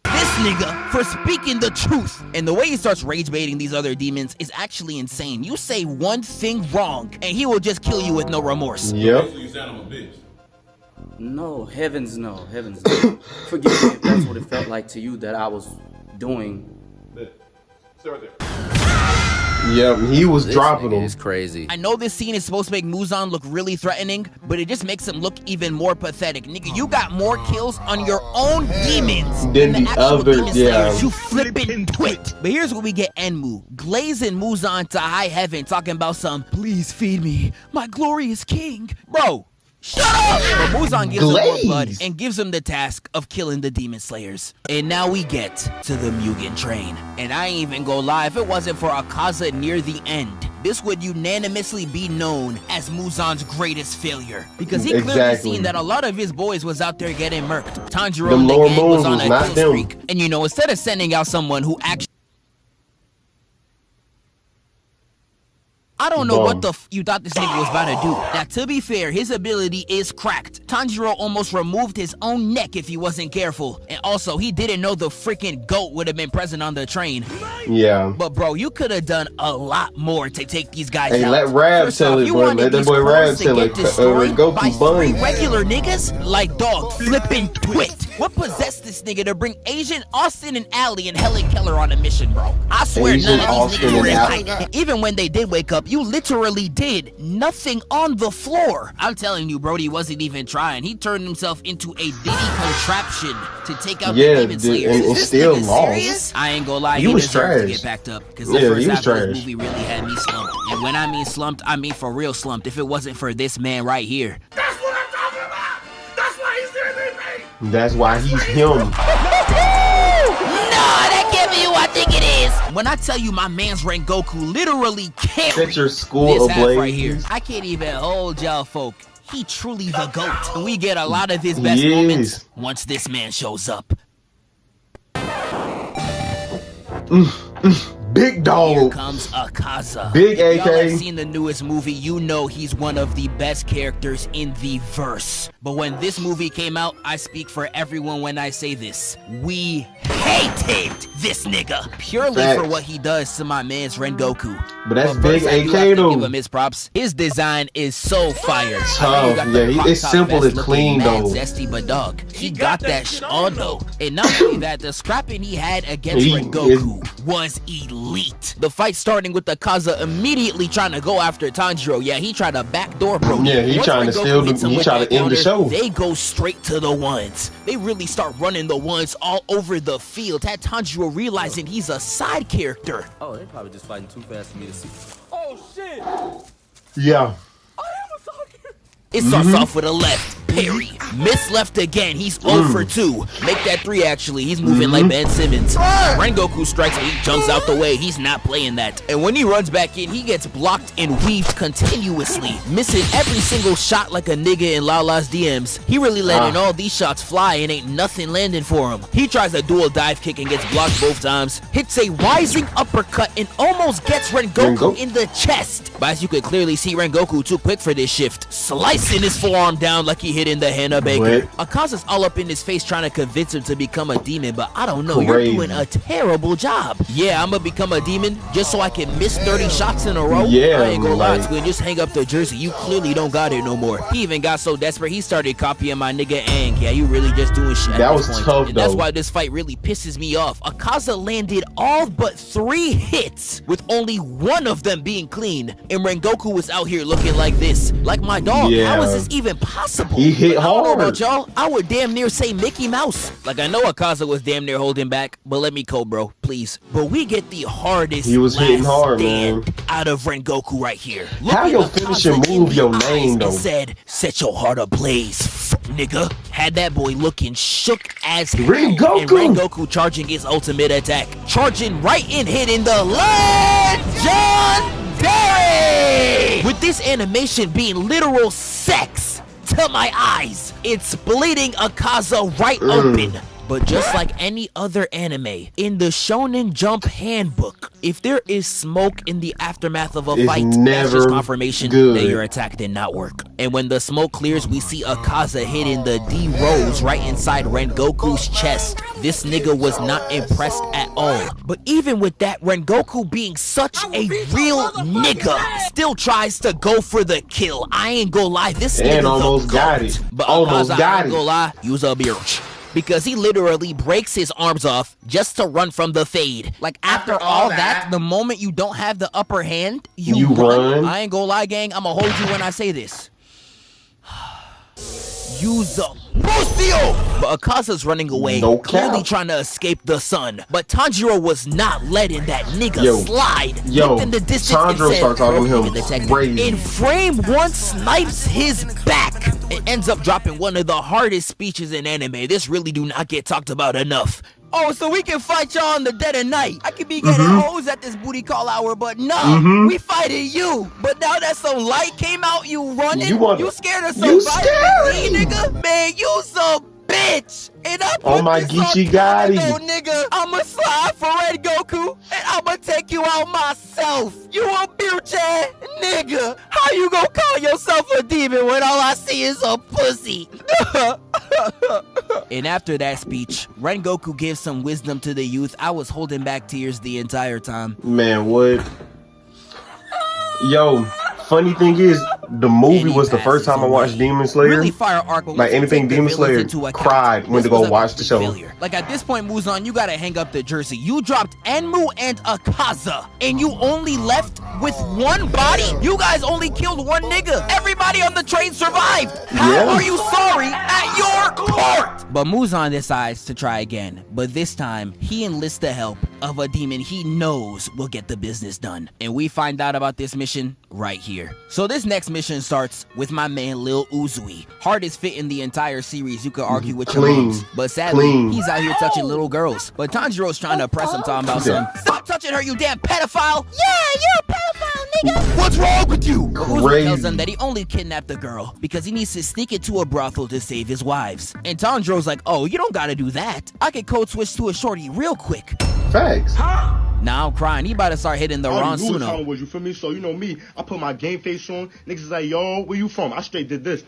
[SPEAKER 3] nigga for speaking the truth. And the way he starts rage baiting these other demons is actually insane. You say one thing wrong, and he will just kill you with no remorse.
[SPEAKER 1] Yep.
[SPEAKER 7] You sound like a bitch.
[SPEAKER 10] No, heavens no, heavens no. Forgive me if that's what it felt like to you that I was doing.
[SPEAKER 7] Stay right there.
[SPEAKER 1] Yeah, he was dropping them.
[SPEAKER 11] It's crazy.
[SPEAKER 3] I know this scene is supposed to make Muzan look really threatening, but it just makes him look even more pathetic. Nigga, you got more kills on your own demons than the actual demon slayers. You flippin' twit. But here's where we get Enmu, glazing Muzan to high heaven, talking about some, please feed me, my glorious king. Bro, shut up! But Muzan gives him more blood and gives him the task of killing the demon slayers. And now we get to the Mugen train. And I ain't even gonna lie, if it wasn't for Akaza near the end, this would unanimously be known as Muzan's greatest failure. Because he clearly seen that a lot of his boys was out there getting murked. Tanjiro and the gang was on a kill streak. And you know, instead of sending out someone who actually I don't know what the you thought this nigga was about to do. Now, to be fair, his ability is cracked. Tanjiro almost removed his own neck if he wasn't careful. And also, he didn't know the freaking goat would have been present on the train.
[SPEAKER 1] Yeah.
[SPEAKER 3] But bro, you could have done a lot more to take these guys out.
[SPEAKER 1] Hey, let Rab tell it, bro. Let that boy Rab tell it. Go
[SPEAKER 3] by
[SPEAKER 1] three
[SPEAKER 3] regular niggas? Like, dog, flipping twit. What possessed this nigga to bring Asian, Austin, and Allie and Helen Keller on a mission, bro? I swear
[SPEAKER 1] Asian,
[SPEAKER 3] none of these
[SPEAKER 1] Austin,
[SPEAKER 3] niggas were
[SPEAKER 1] and
[SPEAKER 3] invited. Even when they did wake up, you literally did nothing on the floor. I'm telling you, Brody wasn't even trying. He turned himself into a Diddy contraption to take out the Demon Slayers.
[SPEAKER 1] And still lost.
[SPEAKER 3] I ain't gonna lie,
[SPEAKER 1] He
[SPEAKER 3] he
[SPEAKER 1] was
[SPEAKER 3] deserved
[SPEAKER 1] trash.
[SPEAKER 3] to get backed up. Because the first half of this movie really had me slumped. And when I mean slumped, I mean for real slumped. If it wasn't for this man right here.
[SPEAKER 8] That's what I'm talking about. That's why he's there, me.
[SPEAKER 1] That's why he's him.
[SPEAKER 3] That can't be who I think it is. When I tell you my man's Rengoku literally carried
[SPEAKER 1] Set your school
[SPEAKER 3] this half
[SPEAKER 1] ablaze.
[SPEAKER 3] right here. I can't even hold y'all folk. He truly the GOAT. And we get a lot of his best moments once this man shows up.
[SPEAKER 1] Big dog.
[SPEAKER 3] Here comes Akaza.
[SPEAKER 1] Big
[SPEAKER 3] If y'all
[SPEAKER 1] AK.
[SPEAKER 3] have seen the newest movie, you know he's one of the best characters in the verse. But when this movie came out, I speak for everyone when I say this. We hated this nigga purely for what he does to my man's Rengoku.
[SPEAKER 1] But that's
[SPEAKER 3] first,
[SPEAKER 1] Big
[SPEAKER 3] I do
[SPEAKER 1] AK
[SPEAKER 3] have to
[SPEAKER 1] though.
[SPEAKER 3] give him his props. His design is so fire.
[SPEAKER 1] Tough. Yeah, it's simple and clean though.
[SPEAKER 3] Zesty, but dog, he got that shit on though. And not only that, the scrapping he had against Rengoku was elite. The fight starting with Akaza immediately trying to go after Tanjiro. Yeah, he tried to backdoor bro.
[SPEAKER 1] Yeah, he trying to steal the. He trying to end the show.
[SPEAKER 3] They go straight to the ones. They really start running the ones all over the field. Had Tanjiro realizing he's a side character.
[SPEAKER 10] Oh, they probably just fighting too fast for me to see.
[SPEAKER 4] Oh shit!
[SPEAKER 1] Yeah.
[SPEAKER 3] It starts off with a left. Parry. Miss left again. He's 0 for 2. Make that 3 actually. He's moving like Ben Simmons. Rengoku strikes and he jumps out the way. He's not playing that. And when he runs back in, he gets blocked and weaved continuously. Missing every single shot like a nigga in Lala's DMs. He really letting all these shots fly and ain't nothing landing for him. He tries a dual dive kick and gets blocked both times. Hits a rising uppercut and almost gets Rengoku in the chest. But as you could clearly see, Rengoku too quick for this shift. Slicing his forearm down like he hit in the Hannah Baker. Akaza's all up in his face trying to convince him to become a demon, but I don't know. You're doing a terrible job. Yeah, I'm gonna become a demon just so I can miss 30 shots in a row.
[SPEAKER 1] Yeah,
[SPEAKER 3] I ain't gonna lie to you, and just hang up the jersey. You clearly don't got it no more. He even got so desperate he started copying my nigga Aang. Yeah, you really just doing shit.
[SPEAKER 1] That was tough
[SPEAKER 3] and
[SPEAKER 1] though.
[SPEAKER 3] that's why this fight really pisses me off. Akaza landed all but 3 hits, with only 1 of them being clean. And Rengoku was out here looking like this. Like my dog.
[SPEAKER 1] Yeah.
[SPEAKER 3] How is this even possible?
[SPEAKER 1] He hit
[SPEAKER 3] I don't know
[SPEAKER 1] hard.
[SPEAKER 3] about y'all. I would damn near say Mickey Mouse. Like, I know Akaza was damn near holding back, but let me go, bro, please. But we get the hardest
[SPEAKER 1] He was hitting hard,
[SPEAKER 3] stand
[SPEAKER 1] man.
[SPEAKER 3] out of Rengoku right here.
[SPEAKER 1] How
[SPEAKER 3] Look
[SPEAKER 1] your
[SPEAKER 3] at
[SPEAKER 1] finishing
[SPEAKER 3] Akaza in
[SPEAKER 1] move
[SPEAKER 3] the
[SPEAKER 1] your
[SPEAKER 3] eyes
[SPEAKER 1] name,
[SPEAKER 3] and
[SPEAKER 1] though?
[SPEAKER 3] said, set your heart ablaze, nigga. Had that boy looking shook as hell.
[SPEAKER 1] Rengoku!
[SPEAKER 3] And Rengoku charging his ultimate attack. Charging right in, hitting the legendary! With this animation being literal sex to my eyes, it's bleeding Akaza right open. But just like any other anime, in the Shonen Jump handbook, if there is smoke in the aftermath of a fight, that's just confirmation that your attack did not work. And when the smoke clears, we see Akaza hitting the D-Rose right inside Rengoku's chest. This nigga was not impressed at all. But even with that, Rengoku being such a real nigga, still tries to go for the kill. I ain't gonna lie, this nigga
[SPEAKER 1] almost got it.
[SPEAKER 3] But
[SPEAKER 1] Almost
[SPEAKER 3] Akaza,
[SPEAKER 1] got
[SPEAKER 3] I ain't gonna lie, use a bitch. Because he literally breaks his arms off just to run from the fade. Like, after all that, the moment you don't have the upper hand, you run. I ain't gonna lie, gang, I'ma hold you when I say this. Use the Lucio! But Akaza's running away, clearly trying to escape the sun. But Tanjiro was not letting that nigga slide. Looked in the distance
[SPEAKER 1] Tanjiro
[SPEAKER 3] and said,
[SPEAKER 1] started talking to him crazy.
[SPEAKER 3] in frame 1 snipes his back. It ends up dropping one of the hardest speeches in anime. This really do not get talked about enough. Oh, so we can fight y'all in the dead of night. I could be getting hoes at this booty call hour, but no, we fighting you. But now that some light came out, you running? You scared of some vitamin D, nigga? Man, you some bitch. And I put
[SPEAKER 1] my
[SPEAKER 3] this
[SPEAKER 1] Geechee
[SPEAKER 3] on
[SPEAKER 1] Gotti.
[SPEAKER 3] Canada, nigga. I'ma slide for Rengoku, and I'ma take you out myself. You a bitch, Nigga, how you gonna call yourself a demon when all I see is a pussy? And after that speech, Rengoku gives some wisdom to the youth. I was holding back tears the entire time.
[SPEAKER 1] Man, what? Yo, funny thing is, the movie was the first time I watched Demon Slayer.
[SPEAKER 3] Really fire arc, but
[SPEAKER 1] like anything Demon Slayer, cried when to go watch the show.
[SPEAKER 3] Failure. Like at this point, Muzan, you gotta hang up the jersey. You dropped Enmu and Akaza, and you only left with one body? You guys only killed one nigga. Everybody on the train survived. How are you sorry at your court? But Muzan decides to try again, but this time, he enlists the help of a demon he knows will get the business done. And we find out about this mission right here. So this next mission starts with my man Lil Uzui. Hardest fit in the entire series, you could argue with your moves. But sadly, he's out here touching little girls. But Tanjiro's trying to press him, talking about some, stop touching her, you damn pedophile!
[SPEAKER 9] Yeah, you're a pedophile, nigga!
[SPEAKER 6] What's wrong with you?
[SPEAKER 3] Uzui tells him that he only kidnapped the girl because he needs to sneak into a brothel to save his wives. And Tanjiro's like, oh, you don't gotta do that. I can code switch to a shorty real quick.
[SPEAKER 1] Facts.
[SPEAKER 3] Now I'm crying. He about to start hitting the Ron Suno.
[SPEAKER 11] You feel me? So you know me. I put my game face on. Niggas is like, yo, where you from? I straight did this.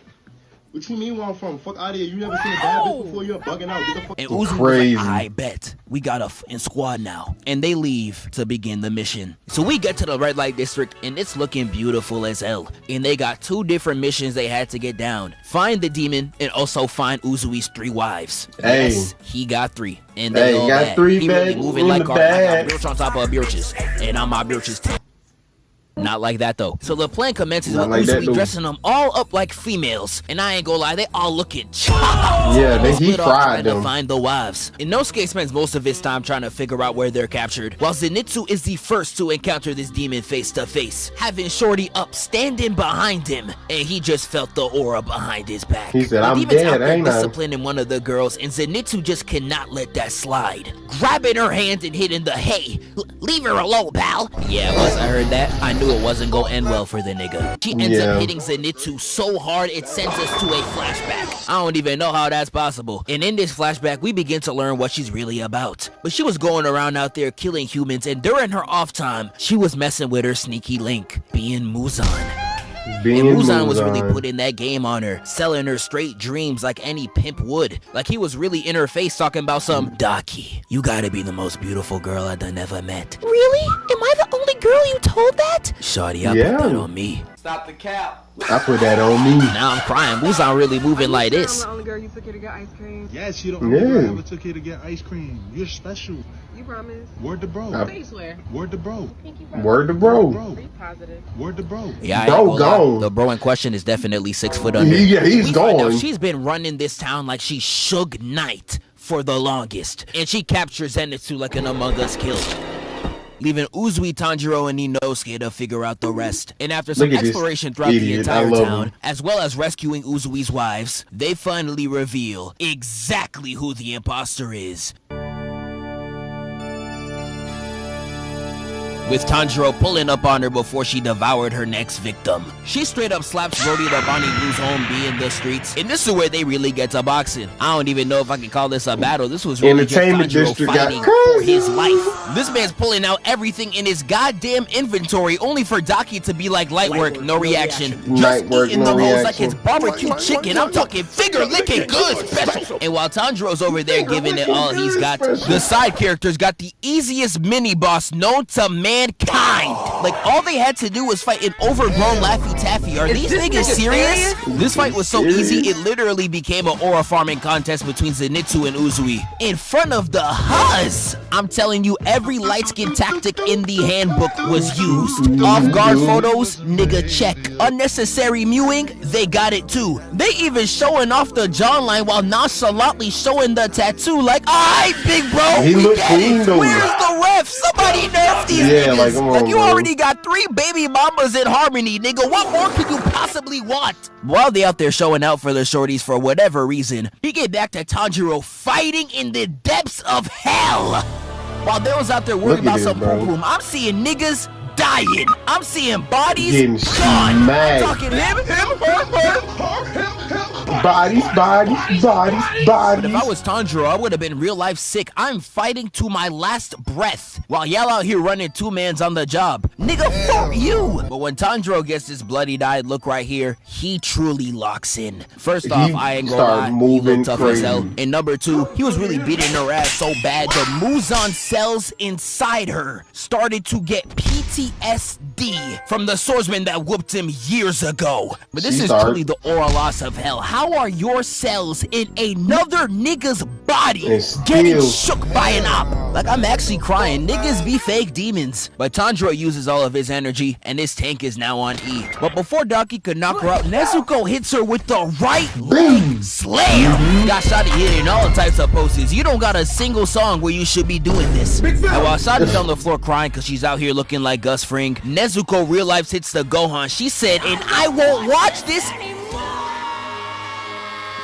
[SPEAKER 11] What you mean where I'm from? Fuck out of here. You never seen a bad bitch before? You're bugging out. Get the fuck.
[SPEAKER 3] And Uzi was like, I bet. We got a squad now. And they leave to begin the mission. So we get to the red light district and it's looking beautiful as hell. And they got 2 different missions they had to get down. Find the demon and also find Uzui's 3 wives.
[SPEAKER 1] Hey.
[SPEAKER 3] Yes, he got 3. And they all
[SPEAKER 1] got
[SPEAKER 3] bad.
[SPEAKER 1] 3
[SPEAKER 3] he
[SPEAKER 1] bags
[SPEAKER 3] really moving
[SPEAKER 1] in
[SPEAKER 3] like
[SPEAKER 1] the
[SPEAKER 3] Carter. I
[SPEAKER 1] bag.
[SPEAKER 3] got birch on top of birches. And I'm my birches too. Not like that though. So the plan commences with Uzui dressing them all up like females. And I ain't gonna lie, they all looking chopped.
[SPEAKER 1] Yeah, then he fried
[SPEAKER 3] them. To find the wives. Inosuke spends most of his time trying to figure out where they're captured, while Zenitsu is the first to encounter this demon face to face, having Shorty up standing behind him, and he just felt the aura behind his back.
[SPEAKER 1] He said,
[SPEAKER 3] the
[SPEAKER 1] I'm
[SPEAKER 3] demon's
[SPEAKER 1] dead,
[SPEAKER 3] out there
[SPEAKER 1] ain't I?
[SPEAKER 3] disciplining one of the girls, and Zenitsu just cannot let that slide. Grabbing her hand and hitting the, hey, leave her alone, pal. Yeah, once I heard that, I knew it wasn't gonna end well for the nigga. She ends up hitting Zenitsu so hard it sends us to a flashback. I don't even know how that's possible. And in this flashback, we begin to learn what she's really about. But she was going around out there killing humans, and during her off time, she was messing with her sneaky link, being Muzan. And Muzan was really putting that game on her, selling her straight dreams like any pimp would. Like he was really in her face talking about some, Daki, you gotta be the most beautiful girl I done ever met.
[SPEAKER 9] Really? Am I the only girl you told that?
[SPEAKER 3] Shawty, I put that on me.
[SPEAKER 4] Stop the cap.
[SPEAKER 1] I put that on me.
[SPEAKER 3] Now I'm crying. Muzan really moving like this.
[SPEAKER 12] I'm the only girl you took here to get ice cream.
[SPEAKER 11] Yes, you the only girl I ever took here to get ice cream. You're special.
[SPEAKER 12] You promise?
[SPEAKER 11] Word to bro.
[SPEAKER 12] Say you swear.
[SPEAKER 11] Word to bro.
[SPEAKER 1] Word to bro.
[SPEAKER 12] Are you positive?
[SPEAKER 11] Word to bro.
[SPEAKER 3] Yeah,
[SPEAKER 1] bro gone.
[SPEAKER 3] The bro in question is definitely 6 foot under.
[SPEAKER 1] Yeah, he's gone.
[SPEAKER 3] She's been running this town like she's Suge Knight for the longest. And she captures Zenitsu like an Among Us kill, leaving Uzui, Tanjiro, and Inosuke to figure out the rest. And after some exploration throughout the entire town, as well as rescuing Uzui's wives, they finally reveal exactly who the imposter is. With Tanjiro pulling up on her before she devoured her next victim. She straight up slaps Brody the Bonnie Blue's home B in the streets. And this is where they really get to boxing. I don't even know if I can call this a battle. This was really just Tanjiro fighting for his life. This man's pulling out everything in his goddamn inventory only for Daki to be like, light work, no reaction. Just eating them hoes like it's barbecue chicken. I'm talking finger licking good special. And while Tanjiro's over there giving it all he's got, the side characters got the easiest mini boss known to mankind. Like all they had to do was fight an overgrown Laffy Taffy. Are these niggas serious? This fight was so easy it literally became an aura farming contest between Zenitsu and Uzui in front of the Huz. I'm telling you, every light skin tactic in the handbook was used. Off guard photos, nigga check. Unnecessary mewing, they got it too. They even showing off the jawline while nonchalantly showing the tattoo like, alright big bro,
[SPEAKER 1] He
[SPEAKER 3] we
[SPEAKER 1] looked
[SPEAKER 3] get it.
[SPEAKER 1] clean though.
[SPEAKER 3] Where's the ref? Somebody nerf these niggas.
[SPEAKER 1] Like, come on,
[SPEAKER 3] you
[SPEAKER 1] bro.
[SPEAKER 3] already got 3 baby mamas in harmony, nigga. What more could you possibly want? While they out there showing out for the shorties for whatever reason, we get back to Tanjiro fighting in the depths of hell. While they was out there worried about some poom poom, I'm seeing niggas dying. I'm seeing bodies
[SPEAKER 1] Getting
[SPEAKER 3] gone.
[SPEAKER 1] smacked.
[SPEAKER 3] Talking him.
[SPEAKER 1] Bodies.
[SPEAKER 3] But if I was Tanjiro, I would have been real life sick. I'm fighting to my last breath while y'all out here running 2-mans on the job. Nigga, fuck you. But when Tanjiro gets this bloody-eyed look right here, he truly locks in. First off, I ain't gonna lie, he looked tough as hell. And number two, he was really beating her ass so bad the Muzan cells inside her started to get PTSD from the swordsman that whooped him years ago. But this is truly the oral loss of hell. How are your cells in another nigga's body getting shook by an op? Like, I'm actually crying. Niggas be fake demons. But Tanjiro uses all of his energy, and his tank is now on E. But before Daki could knock her out, Nezuko hits her with the right leg slam. Got Shadi hitting all types of poses. You don't got a single song where you should be doing this. And while Shadi's on the floor crying because she's out here looking like Gus Fring, Nezuko real life hits the Gohan. She said, and I won't watch this anymore.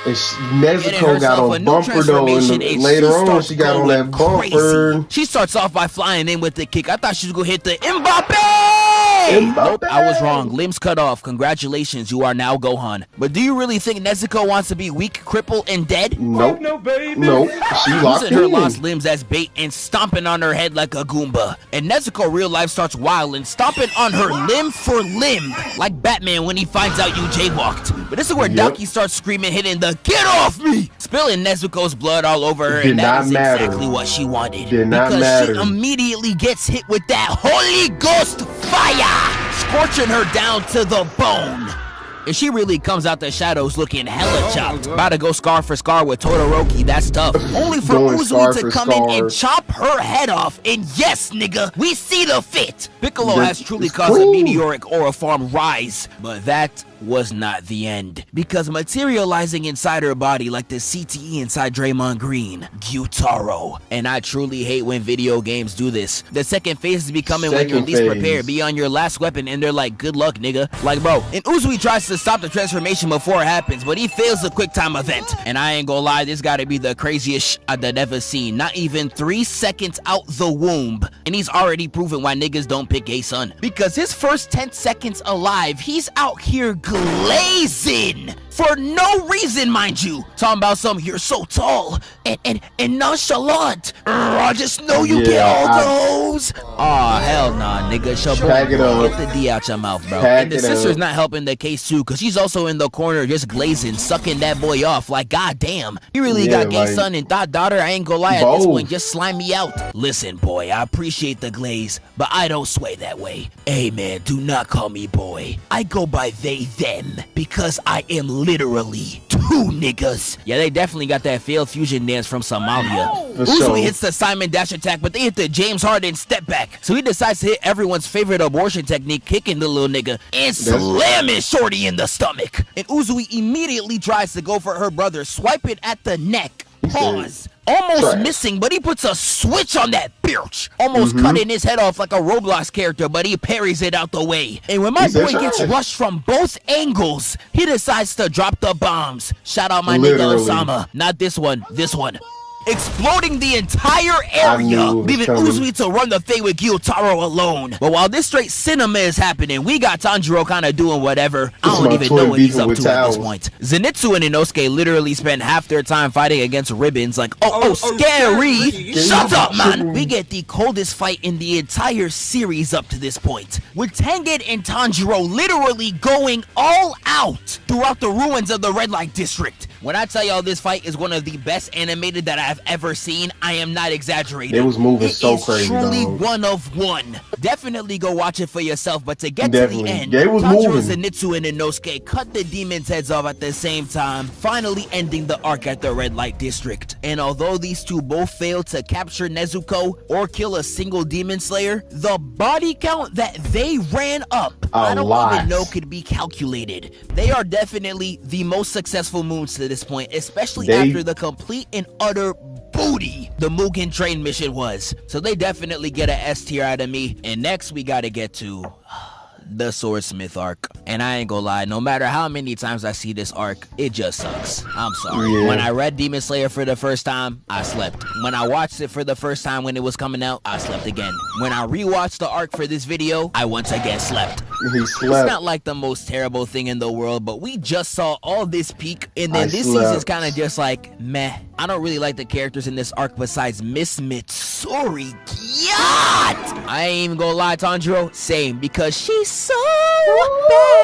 [SPEAKER 1] Nezuko got on bumper though, and later on she got on that bumper.
[SPEAKER 3] She starts off by flying in with the kick. I thought she was gonna hit the Mbappe. Nope, I was wrong. Limbs cut off. Congratulations, you are now Gohan. But do you really think Nezuko wants to be weak, crippled, and dead?
[SPEAKER 1] Nope.
[SPEAKER 3] No, baby.
[SPEAKER 1] Nope. She locked
[SPEAKER 3] using her
[SPEAKER 1] in.
[SPEAKER 3] lost limbs as bait and stomping on her head like a Goomba. And Nezuko real life starts wilding, stomping on her limb for limb, like Batman when he finds out you jaywalked. But this is where Daki starts screaming, hitting the "Get off me!" spilling Nezuko's blood all over her, and that is exactly what she wanted. Because she immediately gets hit with that Holy Ghost fire, scorching her down to the bone. And she really comes out the shadows looking hella chopped. About to go scar for scar with Todoroki, that's tough. Only for Uzui to come in and chop her head off. And yes, nigga, we see the fit. Piccolo has truly caused a meteoric aura farm rise. But that was not the end. Because materializing inside her body like the CTE inside Draymond Green, Gyutaro. And I truly hate when video games do this. The second phase is becoming when you're least prepared. Be on your last weapon and they're like, good luck, nigga. Like, bro. And Uzui tries to stop the transformation before it happens, but he fails the quick time event. And I ain't gonna lie, this gotta be the craziest shit I've ever seen. Not even 3 seconds out the womb, and he's already proven why niggas don't pick gay son. Because his first 10 seconds alive, he's out here glazing for no reason, mind you. Talking about some, you're so tall and nonchalant. I just know you get all those. Aw, hell nah, nigga. Get the D out your mouth, bro. And the sister's not helping the case too, because she's also in the corner just glazing, sucking that boy off. Like, goddamn, you really got gay son and thought daughter. I ain't gonna lie, at this point, just slime me out. Listen, boy, I appreciate the glaze, but I don't sway that way. Hey, man, do not call me boy. I go by they, them, because I am literally 2 niggas. Yeah, they definitely got that failed fusion dance from Somalia. Uzui hits the Simon dash attack, but they hit the James Harden step back. So he decides to hit everyone's favorite abortion technique, kicking the little nigga and slamming Shorty in the stomach. And Uzui immediately tries to go for her brother, swipe it at the neck. Pause. Almost missing, but he puts a switch on that bitch. Almost cutting his head off like a Roblox character, but he parries it out the way. And when my boy gets rushed from both angles, he decides to drop the bombs. Shout out my nigga Osama. Not this one, this one. Exploding the entire area, leaving Uzui to run the thing with Gyutaro alone. But while this straight cinema is happening, we got Tanjiro kind of doing whatever. I don't even know what he's up to at this point. Zenitsu and Inosuke literally spend half their time fighting against ribbons like, scary. Shut up, man. We get the coldest fight in the entire series up to this point, with Tengen and Tanjiro literally going all out throughout the ruins of the Red Light District. When I tell y'all this fight is one of the best animated that I've ever seen, I am not exaggerating.
[SPEAKER 1] It was moving so crazy. It's truly
[SPEAKER 3] one of one. Definitely go watch it for yourself, but to get to the end, Tanjiro, Zenitsu, and Inosuke cut the demons' heads off at the same time, finally ending the arc at the Red Light District. And although these two both failed to capture Nezuko or kill a single demon slayer, the body count that they ran up, I don't even know could be calculated. They are definitely the most successful moons to this point, especially after the complete and utter booty the Mugen train mission was. So they definitely get an S tier out of me. And next we gotta get to the Swordsmith arc. And I ain't gonna lie, no matter how many times I see this arc, it just sucks. I'm sorry.
[SPEAKER 1] Yeah.
[SPEAKER 3] When I read Demon Slayer for the first time, I slept. When I watched it for the first time when it was coming out, I slept again. When I rewatched the arc for this video, I once again slept.
[SPEAKER 1] He
[SPEAKER 3] It's
[SPEAKER 1] slept.
[SPEAKER 3] not like the most terrible thing in the world, but we just saw all this peak, and then this season's kind of just like, meh. I don't really like the characters in this arc besides Miss Mitsuri. God! I ain't even gonna lie, Tanjiro, same, because she's so bad.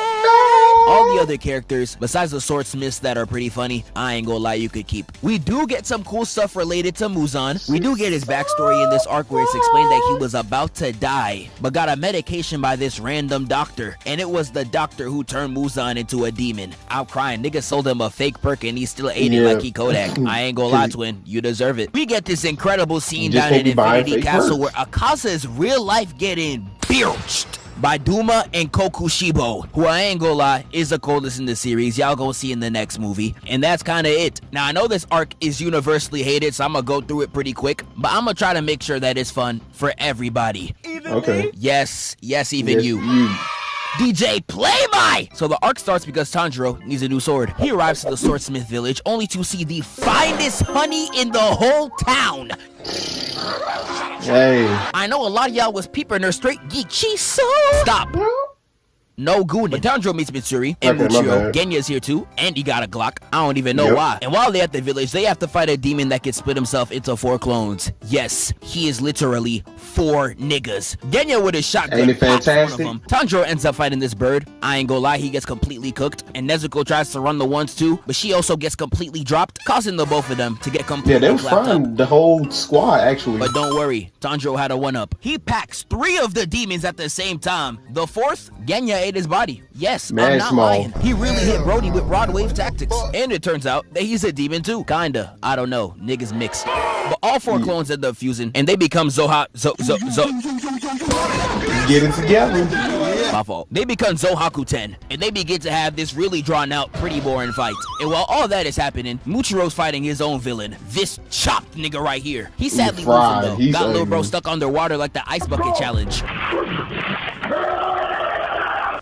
[SPEAKER 3] All the other characters, besides the Swordsmiths that are pretty funny, I ain't gonna lie, you could keep. We do get some cool stuff related to Muzan. We do get his backstory in this arc where it's explained that he was about to die, but got a medication by this random doctor, and it was the doctor who turned Muzan into a demon. I'm crying, nigga sold him a fake perk and he still ate it like he Kodak. I ain't gonna lie, twin, you deserve it. We get this incredible scene down in Infinity Castle where Akasa is real life getting bilched by Duma and Kokushibo, who I ain't gonna lie is the coldest in the series. Y'all gonna see in the next movie, and that's kind of it. Now I know this arc is universally hated, so I'm gonna go through it pretty quick, but I'm gonna try to make sure that it's fun for everybody. Even me? Yes, even you. DJ, play my! So the arc starts because Tanjiro needs a new sword. He arrives to the Swordsmith village only to see the finest honey in the whole town.
[SPEAKER 1] Hey.
[SPEAKER 3] I know a lot of y'all was peeping her straight geek. She's so... Stop. No gooning. But Tanjiro meets Mitsuri and Muchio. Genya's here too, and he got a Glock. I don't even know why. And while they're at the village, they have to fight a demon that can split himself into 4 clones. Yes, he is literally 4 niggas. Genya with his shotgun.
[SPEAKER 1] Ain't it fantastic?
[SPEAKER 3] Tanjiro ends up fighting this bird. I ain't gonna lie, he gets completely cooked. And Nezuko tries to run the ones too, but she also gets completely dropped, causing the both of them to get completely
[SPEAKER 1] they was fine, the whole squad actually.
[SPEAKER 3] But don't worry, Tanjiro had a 1-up. He packs 3 of the demons at the same time. The 4th, Genya ate his body. Yes, I'm not lying. He really hit Brody with rod wave tactics. And it turns out that he's a demon too. Kinda. I don't know. Niggas mixed. But all 4 clones end up fusing, and they become Get
[SPEAKER 1] it together.
[SPEAKER 3] My fault. They become Zohaku 10, and they begin to have this really drawn out, pretty boring fight. And while all that is happening, Muchiro's fighting his own villain, this chopped nigga right here. He's sadly losing though. Got little bro stuck underwater like the ice bucket challenge.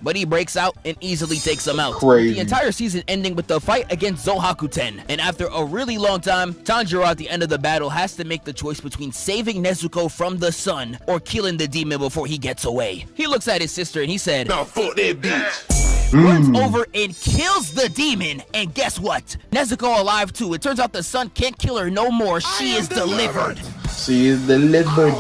[SPEAKER 3] But he breaks out and easily takes him out.
[SPEAKER 1] Crazy.
[SPEAKER 3] The entire season ending with the fight against Zohaku 10. And after a really long time, Tanjiro at the end of the battle has to make the choice between saving Nezuko from the sun or killing the demon before he gets away. He looks at his sister and he said, "Now fuck that bitch." Runs over and kills the demon, and guess what? Nezuko alive too. It turns out the sun can't kill her no more. She is delivered.
[SPEAKER 1] She is delivered.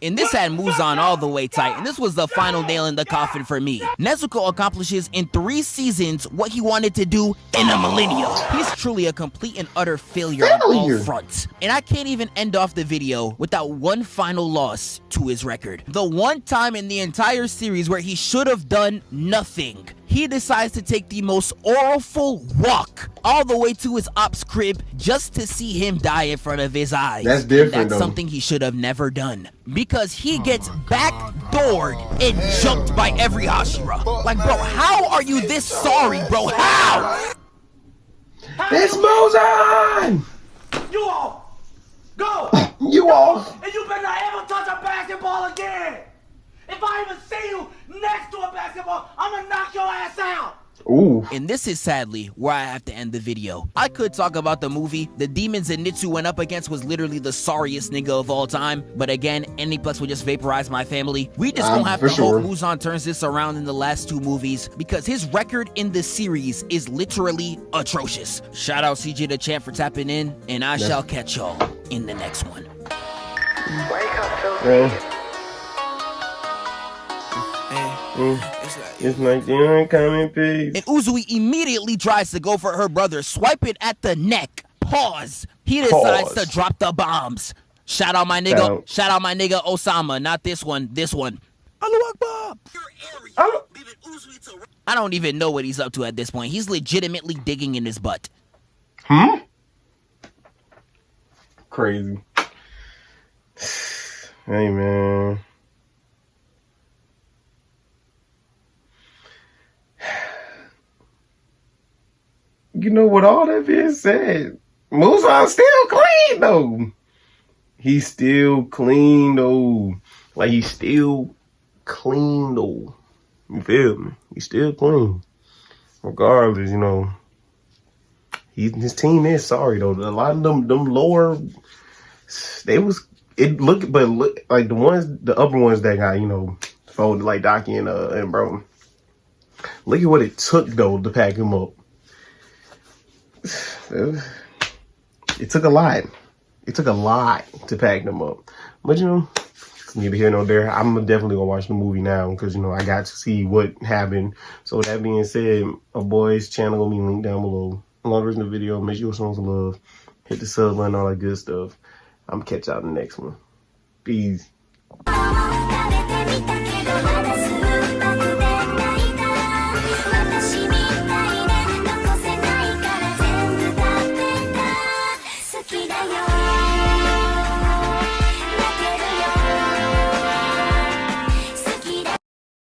[SPEAKER 3] And this had Muzan all the way tight, and this was the final nail in the coffin for me. Nezuko accomplishes in 3 seasons what he wanted to do in a millennia. He's truly a complete and utter failure on all fronts. And I can't even end off the video without one final loss to his record. The one time in the entire series where he should have done nothing. He decides to take the most awful walk all the way to his ops crib just to see him die in front of his eyes.
[SPEAKER 1] That's different,
[SPEAKER 3] That's something he should have never done. Because he gets backdoored and jumped by every Hashira. Like, bro, how are you this sorry, bro? How?
[SPEAKER 1] It's Muzan!
[SPEAKER 13] You off! Go!
[SPEAKER 1] You off!
[SPEAKER 13] And you better not ever touch a basketball again! If I even see you next to a basketball, I'm gonna knock your ass out!
[SPEAKER 1] Ooh.
[SPEAKER 3] And this is sadly where I have to end the video. I could talk about the movie. The demons that Nitsu went up against was literally the sorriest nigga of all time. But again, Aniplex would just vaporize my family. We just gonna have to hope Muzan turns this around in the last 2 movies, because his record in this series is literally atrocious. Shout out cjdachamp for tapping in, and I shall catch y'all in the next one.
[SPEAKER 12] Wake up, Phil.
[SPEAKER 1] It's like you ain't coming, peace.
[SPEAKER 3] And Uzui immediately tries to go for her brother, swipe it at the neck. Pause. He decides to drop the bombs. Shout out my nigga. Shout out my nigga Osama. Not this one. This one. Allahu Akbar. I don't even know what he's up to at this point. He's legitimately digging in his butt.
[SPEAKER 1] Crazy. Hey, man. You know, what all that being said, Muzan's still clean, though. He's still clean, though. Like, he's still clean, though. You feel me? He's still clean. Regardless, you know, his team is sorry though. A lot of them lower, like the upper ones that got, you know, folded like Docky and bro. Look at what it took though to pack him up. It took a lot. It took a lot to pack them up. But you know, neither here nor there. I'm definitely gonna watch the movie now because, you know, I got to see what happened. So with that being said, a boy's channel will be linked down below. Long version of the video. Make sure you show some love. Hit the sub button, all that good stuff. I'm gonna catch y'all in the next one. Peace.